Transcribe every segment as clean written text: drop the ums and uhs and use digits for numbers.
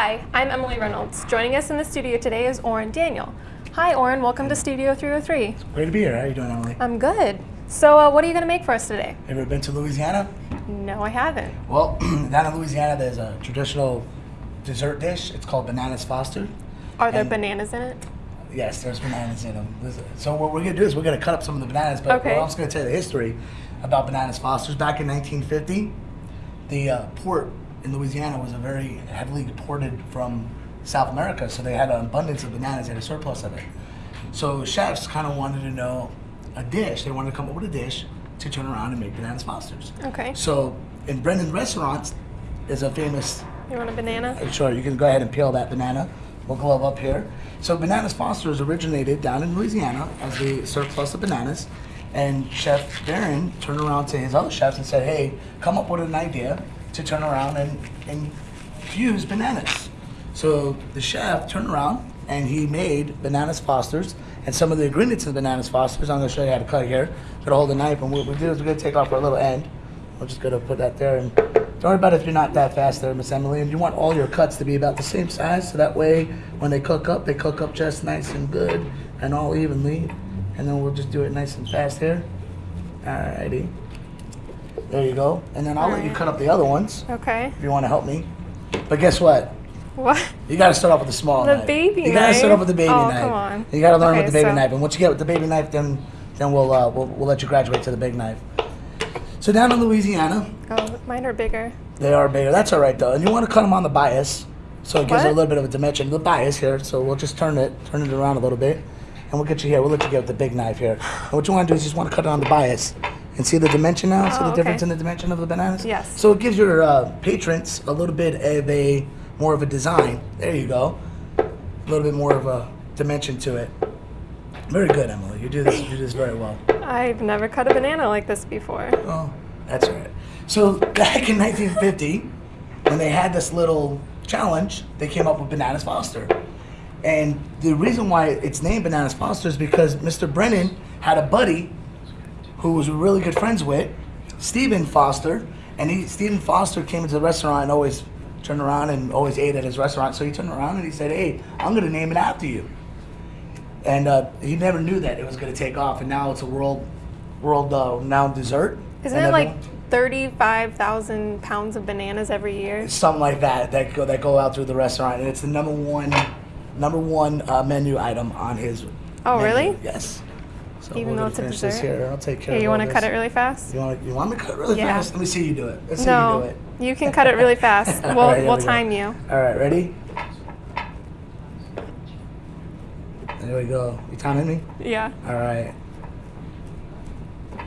Hi, I'm Emily Reynolds. Joining us in the studio today is Oren Daniel. Hi, Oren. Welcome to Studio 303. Great to be here. How are you doing, Emily? I'm good. So, what are you going to make for us today? Have you ever been to Louisiana? No, I haven't. Well, down in Louisiana, there's a traditional dessert dish. It's called bananas foster. Are there bananas in it? Yes, there's bananas in them. So what we're going to do is we're going to cut up some of the bananas, but Okay. we're also going to tell you the history about bananas fosters. Back in 1950, the port in Louisiana was a very heavily deported from South America, so they had an abundance of bananas, they had a surplus of it. So chefs kind of wanted to know a dish. They wanted to come up with a dish to turn around and make bananas fosters. Okay. So in Brendan's Restaurants is a famous... You want a banana? Sure, you can go ahead and peel that banana. We'll glove up here. So bananas fosters originated down in Louisiana as the surplus of bananas. And Chef Darren turned around to his other chefs and said, hey, come up with an idea to turn around and fuse bananas. So the chef turned around and he made bananas fosters, and some of the ingredients of bananas fosters, I'm going to show you how to cut here. Going to hold the knife, and what we do is we're going to take off our little end. We're just going to put that there, and don't worry about it if you're not that fast there, Miss Emily. And you want all your cuts to be about the same size, so that way when they cook up just nice and good and all evenly. And then we'll just do it nice and fast here. Alrighty. There you go. And then I'll let you cut up the other ones Okay. if you want to help me. But guess what? What? You got to start off with the small knife. The baby knife? You got to start off with the baby knife. Come on. You got to learn with the baby so- knife. And once you get with the baby knife, then we'll let you graduate to the big knife. So down in Louisiana, Oh, mine are bigger. they are bigger. That's all right though. And you want to cut them on the bias, so it gives it a What? little bit of a dimension. The bias here. So we'll just turn it around a little bit, and we'll get you here. We'll let you get with the big knife here. And what you want to do is you just want to cut it on the bias, and see the dimension now. See the difference in the dimension of the bananas. Yes. So it gives your patrons a little bit of more of a design. There you go. A little bit more of a dimension to it. Very good, Emily. You do this very well. I've never cut a banana like this before. Oh, that's all right. So back in 1950, when they had this little challenge, they came up with Bananas Foster. And the reason why it's named Bananas Foster is because Mr. Brennan had a buddy who was really good friends with, Stephen Foster. And Stephen Foster came into the restaurant and always turned around and always ate at his restaurant. So he turned around and he said, hey, I'm going to name it after you. And he never knew that it was going to take off. And now it's a world-renowned dessert. Isn't it like 35,000 pounds of bananas every year? Something like that go out through the restaurant, and it's the number one menu item on his. Oh, menu. really? Yes. So Even we're though gonna it's a finish this dessert? Here. I'll take care Hey, of you all want to this. cut it really fast? You want me to cut it really Yeah. fast? Let me see you do it. Let's see you do No, it. you can cut it really fast. All We'll right, here we'll we go. time you. All right, ready? There we go. You timing me? Yeah. All right.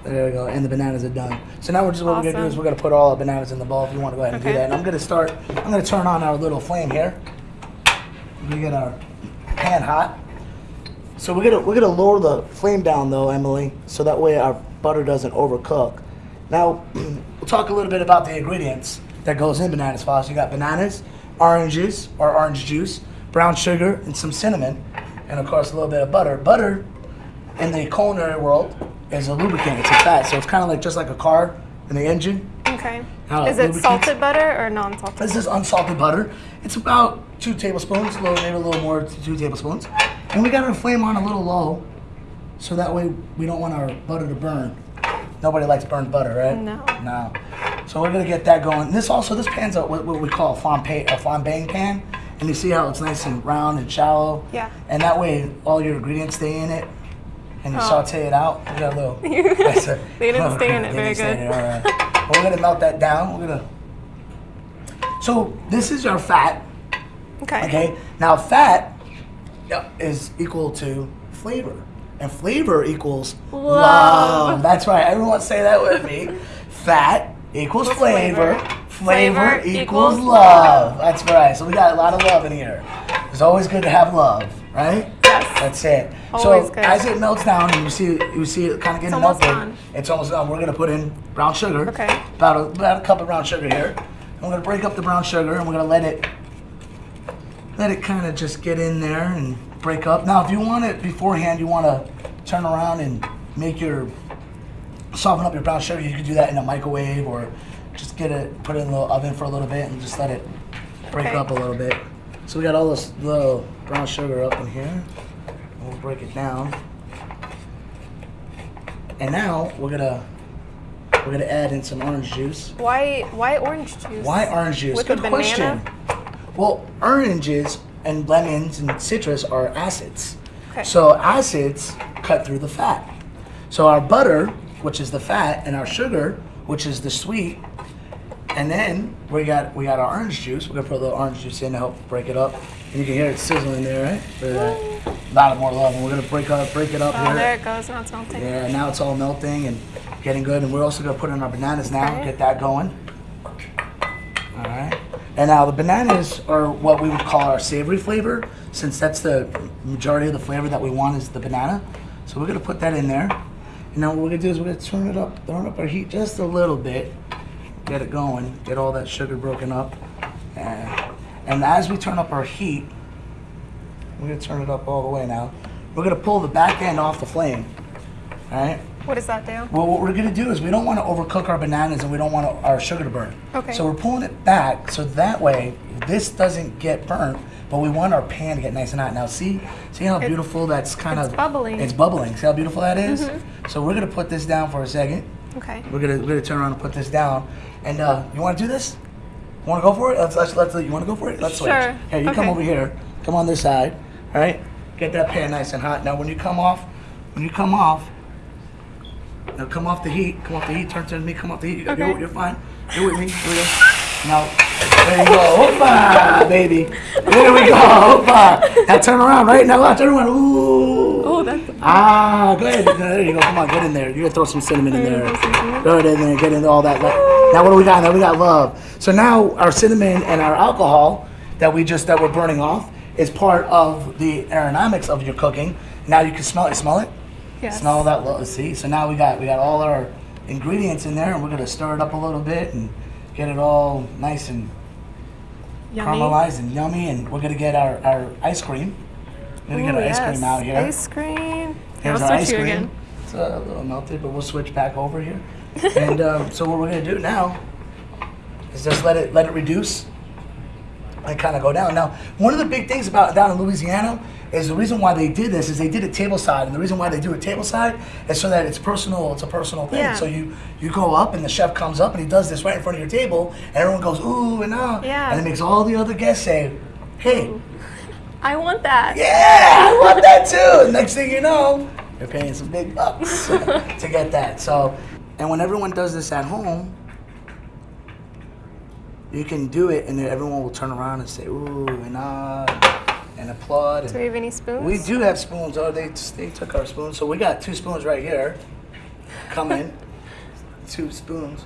There we go, and the bananas are done. So now what we're gonna do is we're gonna put all the bananas in the bowl. If you want to go ahead and do that, and I'm gonna turn on our little flame here. We get our pan hot. So we're gonna lower the flame down though, Emily, so that way our butter doesn't overcook. Now we'll talk a little bit about the ingredients that goes in bananas foster. You got bananas, oranges or orange juice, brown sugar, and some cinnamon, and of course a little bit of butter. Butter in the culinary world is a lubricant. It's a fat, so it's kind of like just like a car in the engine. Okay. How Is it lubricants- salted butter or non-salted? This is unsalted butter. It's about 2 tablespoons, maybe a little more, 2 tablespoons. And we got our flame on a little low, so that way we don't want our butter to burn. Nobody likes burned butter, right? No. No. So we're gonna get that going. This pan's what we call a flambéing pan. And you see how it's nice and round and shallow? Yeah. And that way all your ingredients stay in it. And you saute it out. We got a little. They didn't stay in it very good. All right. Well, we're gonna melt that down. So this is our fat. Okay. Okay. Now fat is equal to flavor, and flavor equals love. That's right. Everyone say that with me. Fat equals flavor. Flavor equals love. That's right. So we got a lot of love in here. It's always good to have love, right? Yes. That's it. Always So good. as it melts down, and you see it kind of getting almost melted. done. It's almost done. We're gonna put in brown sugar. Okay. About a cup of brown sugar here. And we're gonna break up the brown sugar, and we're gonna let it kind of just get in there and break up. Now, if you want it beforehand, you want to turn around and soften up your brown sugar. You could do that in a microwave, or just put it in the oven for a little bit and just let it break up a little bit. So we got all this little brown sugar up in here. We'll break it down. And now we're gonna add in some orange juice. Why orange juice? Why orange juice? With Good a banana? question. Well, oranges and lemons and citrus are acids. Okay. So acids cut through the fat. So our butter, which is the fat, and our sugar, which is the sweet, and then we got our orange juice. We're gonna put a little orange juice in to help break it up. And you can hear it sizzling there, right? Look at that. A lot more love. And we're gonna break it up Oh, here. there it goes. Now it's melting. Yeah, now it's all melting and getting good. And we're also gonna put in our bananas now, Okay. get that going. All right. And now the bananas are what we would call our savory flavor, since that's the majority of the flavor that we want is the banana. So we're gonna put that in there. And now what we're gonna do is we're gonna turn up our heat just a little bit, get it going, get all that sugar broken up. And as we turn up our heat, we're gonna turn it up all the way now. We're gonna pull the back end off the flame, all right? What does that do? Well, what we're gonna do is we don't wanna overcook our bananas and we don't want our sugar to burn. Okay. So we're pulling it back so that way this doesn't get burnt, but we want our pan to get nice and hot. Now see how beautiful that's kind of... It's bubbling. It's bubbling. See how beautiful that is? So we're gonna put this down for a second. Okay. We're gonna turn around and put this down. And you wanna do this? You wanna go for it? Let's you wanna go for it? Let's switch. Sure. Here, you come Okay. over here. Come on this side. All right? Get that pan nice and hot. Now when you come off, now come off the heat, turn to me, come off the heat. Okay. You're fine. You're with me. Here we go. Now, there you go. Hoppa, baby. There we go. Hoppa. Now turn around, right? Now turn around. Ooh. Oh, that's... Go ahead. There you go. Come on, get in there. You're gonna throw some cinnamon in there. Throw it in there. Get into all that. Now what do we got? Now we got love. So now our cinnamon and our alcohol that we're burning off is part of the aerodynamics of your cooking. Now you can smell it. Smell it? Yes. Smell that love. See? So now we got all our ingredients in there, and we're gonna stir it up a little bit and get it all nice and Yummy. caramelized and yummy. And we're gonna get our ice cream. We're gonna get our ice cream out here. Ice cream. Here's I'll our switch ice you cream. again. It's a little melted, but we'll switch back over here. And so what we're gonna do now is just let it reduce and kind of go down. Now, one of the big things about down in Louisiana is the reason why they did this is they did it tableside, and the reason why they do it tableside is so that it's personal. It's a personal thing. Yeah. So you go up, and the chef comes up, and he does this right in front of your table, and everyone goes ooh and ah, Yeah. and it makes all the other guests say, "Hey, I want that. yeah, I want that too." And next thing you know, you're paying some big bucks to get that. So, and when everyone does this at home, you can do it, and then everyone will turn around and say ooh and ah and applaud. Do we have any spoons? We do have spoons. Oh, they took our spoons. So we got 2 spoons right here. Come in. 2 spoons.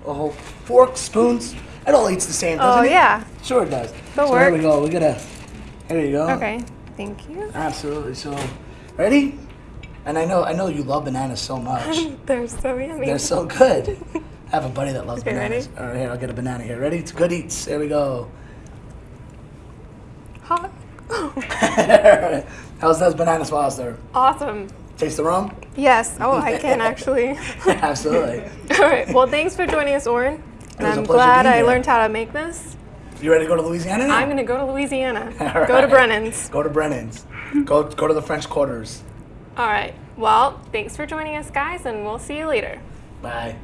A whole fork, spoons. It all eats the same, doesn't it? Oh, yeah. Sure it does. That'll so there work. we go. Here you go. Okay. Thank you. Absolutely. So, ready? And I know you love bananas so much. They're so yummy. They're so good. I have a buddy that loves Okay, bananas. ready? All right, here, I'll get a banana here. Ready? It's good eats. There we go. Hot. How's banana sauce there? Awesome. Taste the rum? Yes. Oh, I can actually. Absolutely. All right. Well, thanks for joining us, Oren. And was a I'm pleasure glad being I here. learned how to make this. You ready to go to Louisiana now? I'm going to go to Louisiana. All Go to right. Brennan's. Go to Brennan's. Go to the French Quarters. All right. Well, thanks for joining us, guys, and we'll see you later. Bye.